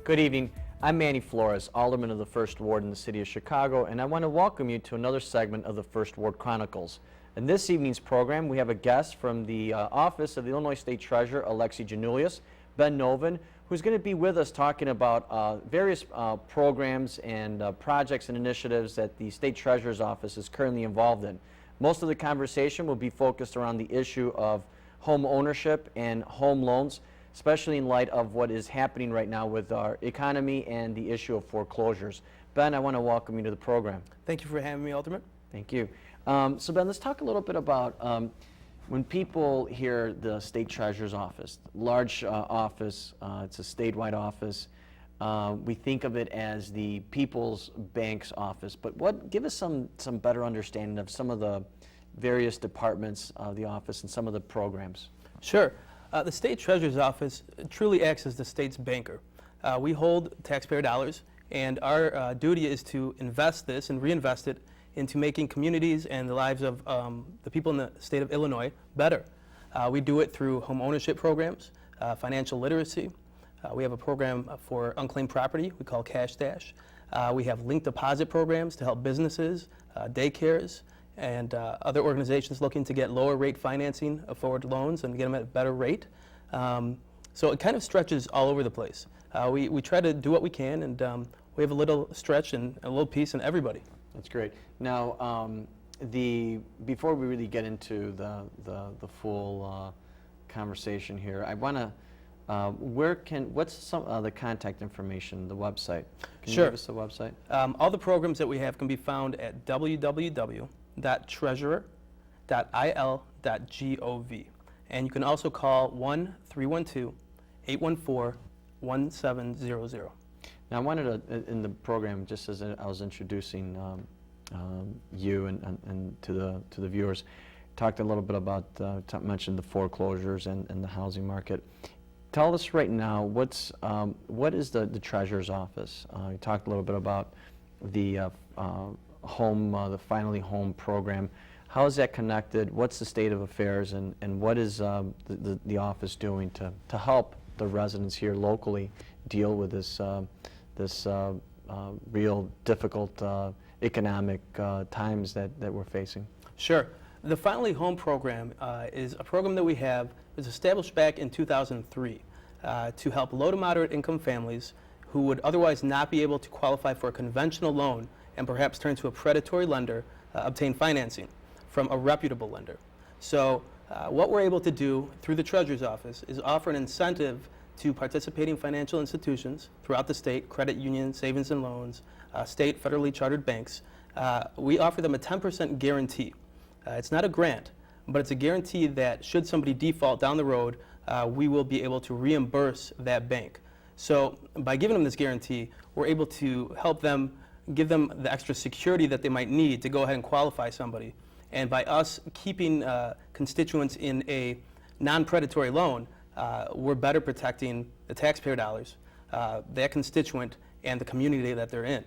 Good evening. I'm Manny Flores, Alderman of the First Ward in the City of Chicago, and I want to welcome you to another segment of the First Ward Chronicles. In this evening's program, we have a guest from the office of the Illinois State Treasurer, Alexi Janulius, Ben Noven, who's going to be with us talking about various programs and projects and initiatives that the State Treasurer's Office is currently involved in. Most of the conversation will be focused around the issue of home ownership and home loans, especially in light of what is happening right now with our economy and the issue of foreclosures. Ben, I want to welcome you to the program. Thank you for having me, Alderman. Thank you. So Ben, let's talk a little bit about when people hear the State Treasurer's Office, large office, it's a statewide office. We think of it as the People's Bank's office, but give us some better understanding of some of the various departments of the office and some of the programs. Sure. The State Treasurer's Office truly acts as the state's banker. We hold taxpayer dollars, and our duty is to invest this and reinvest it into making communities and the lives of the people in the state of Illinois better. We do it through home ownership programs, financial literacy. We have a program for unclaimed property we call Cash Dash. We have linked deposit programs to help businesses, daycares, and other organizations looking to get lower rate financing of forward loans and get them at a better rate. So it kind of stretches all over the place. We try to do what we can, and we have a little stretch and a little piece in everybody. That's great. Now, before we really get into the full conversation here, I want to, what's some of the contact information, the website? Can Sure. you give us the website? All the programs that we have can be found at www.treasurer.il.gov. And you can also call 1-312-814-1700. Now, I wanted to, in the program, just as I was introducing you and to the viewers, talked a little bit about, mentioned the foreclosures and the housing market. Tell us right now, what is the Treasurer's Office? You talked a little bit about the the Finally Home program. How is that connected? What's the state of affairs, and what is the office doing to help the residents here locally deal with this real difficult economic times that we're facing? Sure. The Finally Home program is a program that we have. It was established back in 2003 to help low to moderate income families who would otherwise not be able to qualify for a conventional loan and perhaps turn to a predatory lender, obtain financing from a reputable lender. So what we're able to do through the Treasurer's Office is offer an incentive to participating financial institutions throughout the state, credit unions, savings and loans, state, federally chartered banks. We offer them a 10% guarantee. It's not a grant, but it's a guarantee that should somebody default down the road, we will be able to reimburse that bank. So by giving them this guarantee, we're able to help them, give them the extra security that they might need to go ahead and qualify somebody. And by us keeping constituents in a non-predatory loan, we're better protecting the taxpayer dollars, that constituent, and the community that they're in.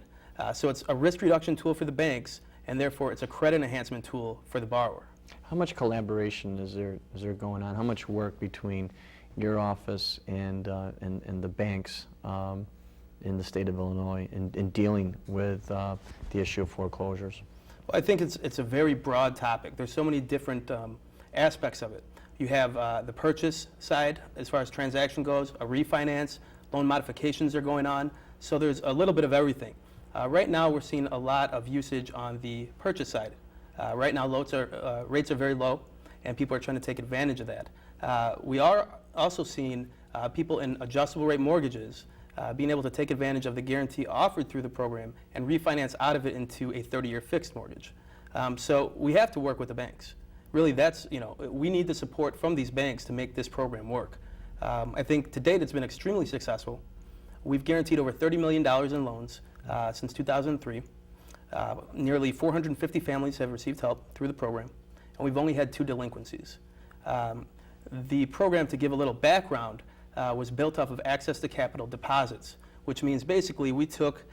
So it's a risk reduction tool for the banks, and therefore it's a credit enhancement tool for the borrower. How much collaboration is there going on? How much work between your office and the banks in the state of Illinois in dealing with the issue of foreclosures? Well, I think it's a very broad topic. There's so many different aspects of it. You have the purchase side as far as transaction goes, a refinance, loan modifications are going on, so there's a little bit of everything. Right now we're seeing a lot of usage on the purchase side. Right now rates are very low, and people are trying to take advantage of that. We are also seeing people in adjustable rate mortgages being able to take advantage of the guarantee offered through the program and refinance out of it into a 30-year fixed mortgage. So we have to work with the banks. Really, we need the support from these banks to make this program work. I think to date it's been extremely successful. We've guaranteed over $30 million in loans since 2003. Nearly 450 families have received help through the program, and we've only had 2 delinquencies. The program, to give a little background, was built off of access to capital deposits, which means basically we took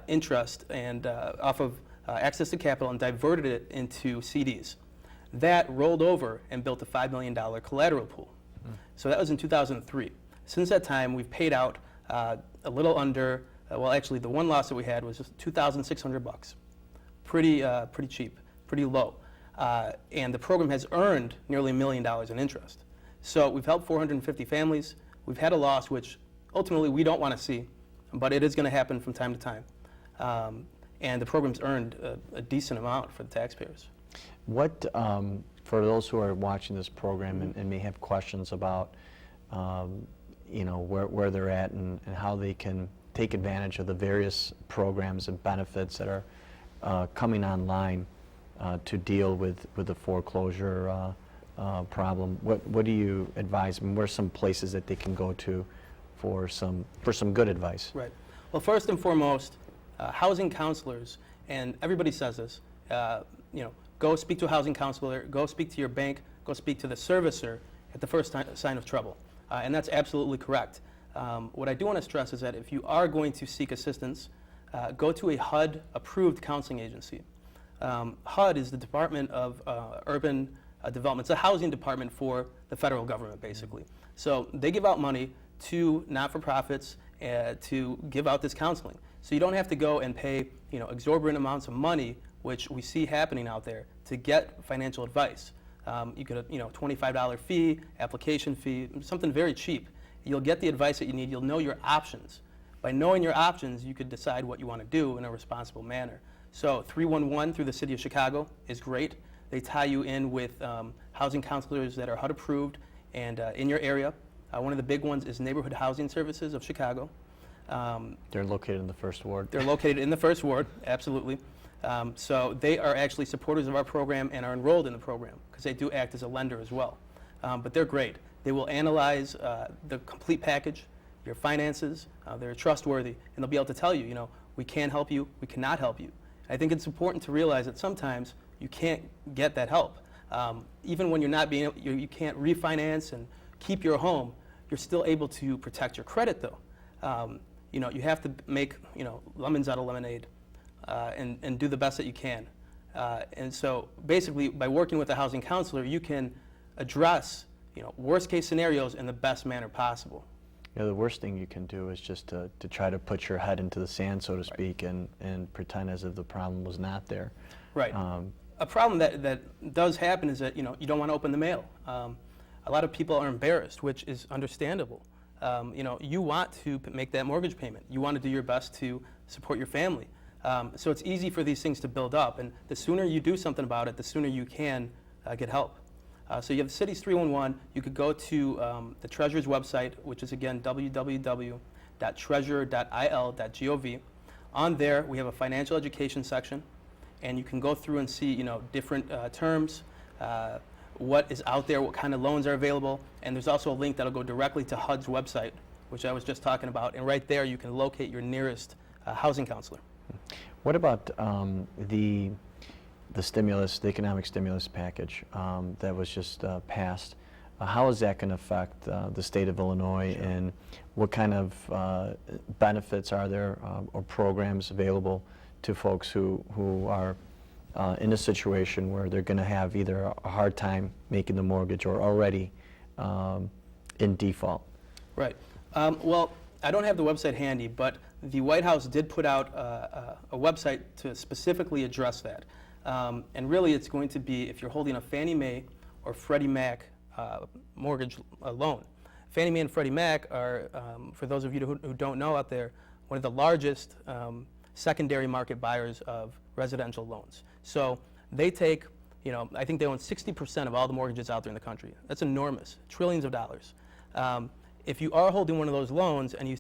interest and off of access to capital and diverted it into CDs. That rolled over and built a $5 million collateral pool. So that was in 2003. Since that time, we've paid out a little under, well, actually, the one loss that we had was just $2,600. Pretty cheap, pretty low. And the program has earned nearly $1 million in interest. So we've helped 450 families. We've had a loss, which ultimately we don't want to see, but it is going to happen from time to time. And the program's earned a decent amount for the taxpayers. What, for those who are watching this program and may have questions about, where they're at and how they can take advantage of the various programs and benefits that are coming online to deal with the foreclosure problem, what do you advise? I mean, where are some places that they can go to for some good advice? Right. Well, first and foremost, housing counselors, and everybody says this, go speak to a housing counselor, go speak to your bank, go speak to the servicer at the first sign of trouble. And that's absolutely correct. What I do want to stress is that if you are going to seek assistance, go to a HUD-approved counseling agency. HUD is the Department of Urban Development. It's a housing department for the federal government, basically. So they give out money to not-for-profits to give out this counseling. So you don't have to go and pay exorbitant amounts of money, which we see happening out there, to get financial advice. You get a $25 fee, application fee, something very cheap. You'll get the advice that you need. You'll know your options. By knowing your options, you could decide what you want to do in a responsible manner. So 311 through the City of Chicago is great. They tie you in with housing counselors that are HUD approved and in your area. One of the big ones is Neighborhood Housing Services of Chicago. They're located in the First Ward. They're located in the First Ward, absolutely. So they are actually supporters of our program and are enrolled in the program because they do act as a lender as well. But they're great. They will analyze the complete package, your finances. They're trustworthy, and they'll be able to tell you, we can help you, we cannot help you. I think it's important to realize that sometimes you can't get that help. Even when you're not being, you can't refinance and keep your home, you're still able to protect your credit though. You have to make lemons out of lemonade and do the best that you can. And so basically by working with a housing counselor, you can address worst case scenarios in the best manner possible. The worst thing you can do is just to try to put your head into the sand, so to speak, and pretend as if the problem was not there. Right. A problem that does happen is that you don't want to open the mail. A lot of people are embarrassed, which is understandable. You want to make that mortgage payment. You want to do your best to support your family. So it's easy for these things to build up, and the sooner you do something about it, the sooner you can get help. So you have the city's 311. You could go to the Treasurer's website, which is again www.treasurer.il.gov. On there, we have a financial education section, and you can go through and see different terms, what is out there, what kind of loans are available, and there's also a link that'll go directly to HUD's website, which I was just talking about, and right there you can locate your nearest housing counselor. What about the stimulus, the economic stimulus package that was just passed? How is that going to affect the state of Illinois, Sure. and what kind of benefits are there or programs available to folks who are in a situation where they're going to have either a hard time making the mortgage or already in default? Right. Well, I don't have the website handy, but the White House did put out a website to specifically address that. And really it's going to be if you're holding a Fannie Mae or Freddie Mac mortgage loan. Fannie Mae and Freddie Mac are, for those of you who don't know out there, one of the largest secondary market buyers of residential loans. So they take, I think they own 60% of all the mortgages out there in the country. That's enormous, trillions of dollars. If you are holding one of those loans and you